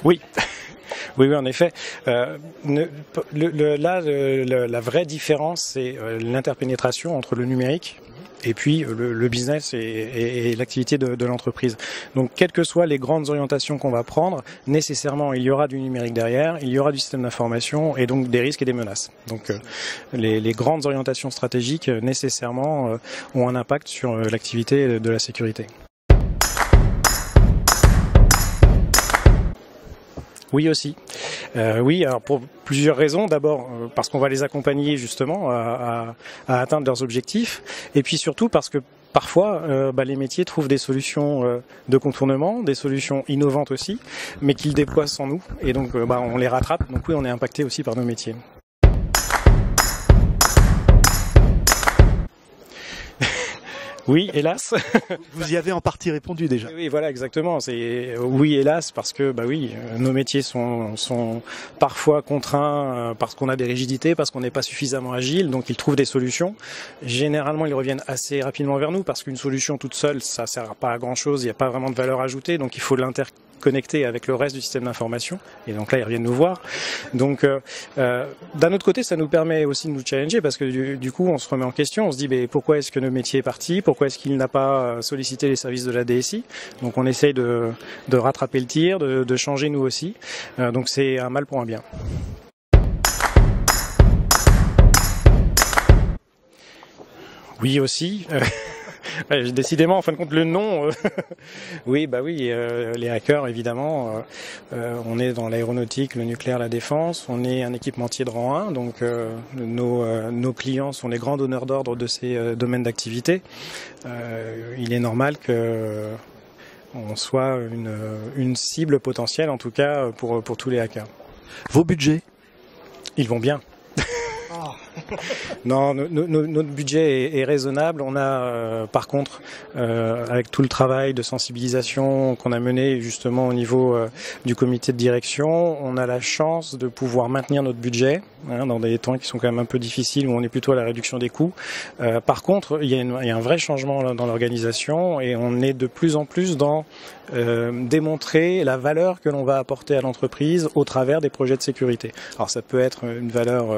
Oui. Oui, oui, en effet. La vraie différence, c'est l'interpénétration entre le numérique et puis le business et l'activité de l'entreprise. Donc, quelles que soient les grandes orientations qu'on va prendre, nécessairement, il y aura du numérique derrière, il y aura du système d'information et donc des risques et des menaces. Donc, les grandes orientations stratégiques, nécessairement, ont un impact sur l'activité de la sécurité. Oui aussi. Oui, alors pour plusieurs raisons. D'abord parce qu'on va les accompagner justement à atteindre leurs objectifs, et puis surtout parce que parfois les métiers trouvent des solutions de contournement, des solutions innovantes aussi, mais qu'ils déploient sans nous, et donc on les rattrape. Donc oui, on est impacté aussi par nos métiers. Oui, hélas. Vous y avez en partie répondu déjà. Oui, voilà, exactement. C'est oui, hélas, parce que nos métiers sont parfois contraints parce qu'on a des rigidités, parce qu'on n'est pas suffisamment agile, donc ils trouvent des solutions. Généralement, ils reviennent assez rapidement vers nous parce qu'une solution toute seule, ça sert pas à grand chose, il n'y a pas vraiment de valeur ajoutée, donc il faut l'interconnecter avec le reste du système d'information. Et donc là, ils reviennent nous voir. Donc, d'un autre côté, ça nous permet aussi de nous challenger parce que du coup, on se remet en question. On se dit, pourquoi est-ce que notre métier est parti? Pourquoi est-ce qu'il n'a pas sollicité les services de la DSI? Donc, on essaye de rattraper le tir, de changer nous aussi. Donc, c'est un mal pour un bien. Oui, aussi. Décidément, en fin de compte, le nom. Oui, les hackers, évidemment. On est dans l'aéronautique, le nucléaire, la défense. On est un équipementier de rang 1, donc nos clients sont les grands donneurs d'ordre de ces domaines d'activité. Il est normal que on soit une cible potentielle, en tout cas pour tous les hackers. Vos budgets? Ils vont bien. Non, notre budget est raisonnable. On a, par contre, avec tout le travail de sensibilisation qu'on a mené justement au niveau du comité de direction, on a la chance de pouvoir maintenir notre budget dans des temps qui sont quand même un peu difficiles, où on est plutôt à la réduction des coûts. Par contre, il y a un vrai changement dans l'organisation et on est de plus en plus dans démontrer la valeur que l'on va apporter à l'entreprise au travers des projets de sécurité. Alors ça peut être une valeur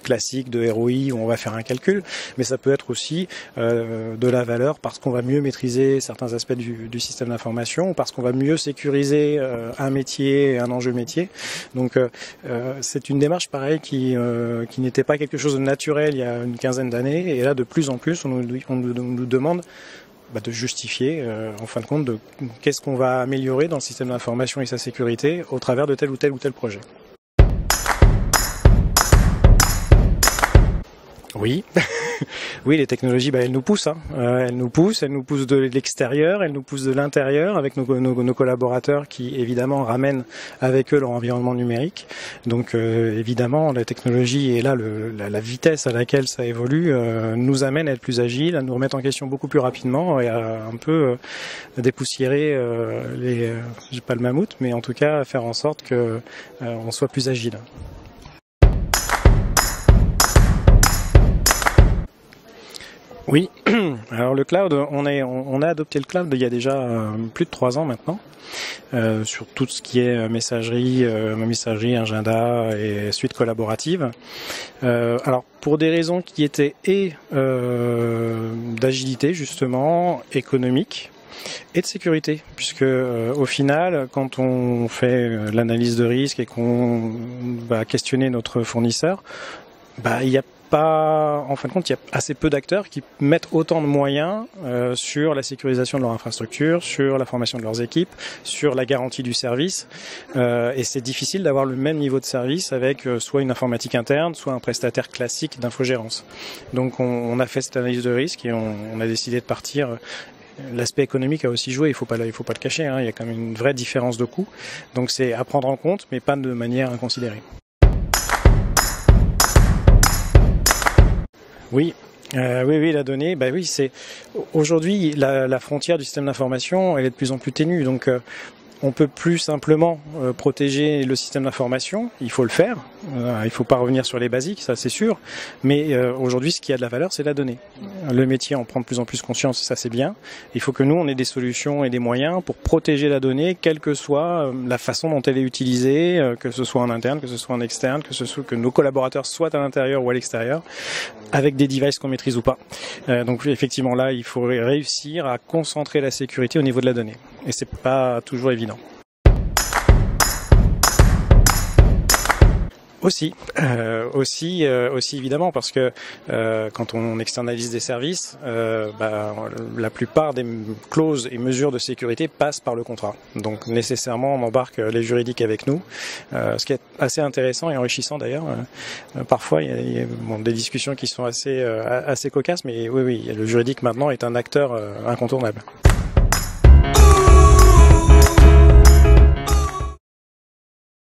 classique de ROI où on va faire un calcul, mais ça peut être aussi de la valeur parce qu'on va mieux maîtriser certains aspects du système d'information, parce qu'on va mieux sécuriser un métier, un enjeu métier. Donc c'est une démarche pareille qui n'était pas quelque chose de naturel il y a une quinzaine d'années, et là de plus en plus on nous demande de justifier en fin de compte de qu'est-ce qu'on va améliorer dans le système d'information et sa sécurité au travers de tel ou tel projet. Oui, oui, les technologies, elles nous poussent. Elles nous poussent de l'extérieur, elles nous poussent de l'intérieur avec nos collaborateurs qui, évidemment, ramènent avec eux leur environnement numérique. Donc, évidemment, la technologie et là, la vitesse à laquelle ça évolue nous amène à être plus agiles, à nous remettre en question beaucoup plus rapidement et à un peu dépoussiérer j'ai pas le mammouth, mais en tout cas, à faire en sorte que on soit plus agile. Oui, alors le cloud, on a adopté le cloud il y a déjà plus de 3 ans maintenant, sur tout ce qui est messagerie, agenda et suite collaborative. Alors pour des raisons qui étaient d'agilité justement, économique, et de sécurité, puisque au final, quand on fait l'analyse de risque et qu'on va questionner notre fournisseur, il y a en fin de compte, il y a assez peu d'acteurs qui mettent autant de moyens sur la sécurisation de leur infrastructure, sur la formation de leurs équipes, sur la garantie du service. Et c'est difficile d'avoir le même niveau de service avec soit une informatique interne, soit un prestataire classique d'infogérance. Donc on a fait cette analyse de risque et on a décidé de partir. L'aspect économique a aussi joué, il faut pas le cacher, il y a quand même une vraie différence de coût. Donc c'est à prendre en compte, mais pas de manière inconsidérée. Oui, la donnée, c'est aujourd'hui la frontière du système d'information, elle est de plus en plus ténue, donc on peut plus simplement protéger le système d'information, il faut le faire, Il faut pas revenir sur les basiques, ça c'est sûr, mais aujourd'hui ce qui a de la valeur c'est la donnée. Le métier en prend de plus en plus conscience, ça c'est bien. Il faut que nous on ait des solutions et des moyens pour protéger la donnée, quelle que soit la façon dont elle est utilisée, que ce soit en interne, que ce soit en externe, que nos collaborateurs soient à l'intérieur ou à l'extérieur, avec des devices qu'on maîtrise ou pas. Donc effectivement là il faut réussir à concentrer la sécurité au niveau de la donnée, et c'est pas toujours évident. Aussi évidemment, parce que quand on externalise des services, la plupart des clauses et mesures de sécurité passent par le contrat. Donc nécessairement, on embarque les juridiques avec nous, ce qui est assez intéressant et enrichissant d'ailleurs. Parfois, il y a des discussions qui sont assez cocasses, mais oui, le juridique maintenant est un acteur incontournable.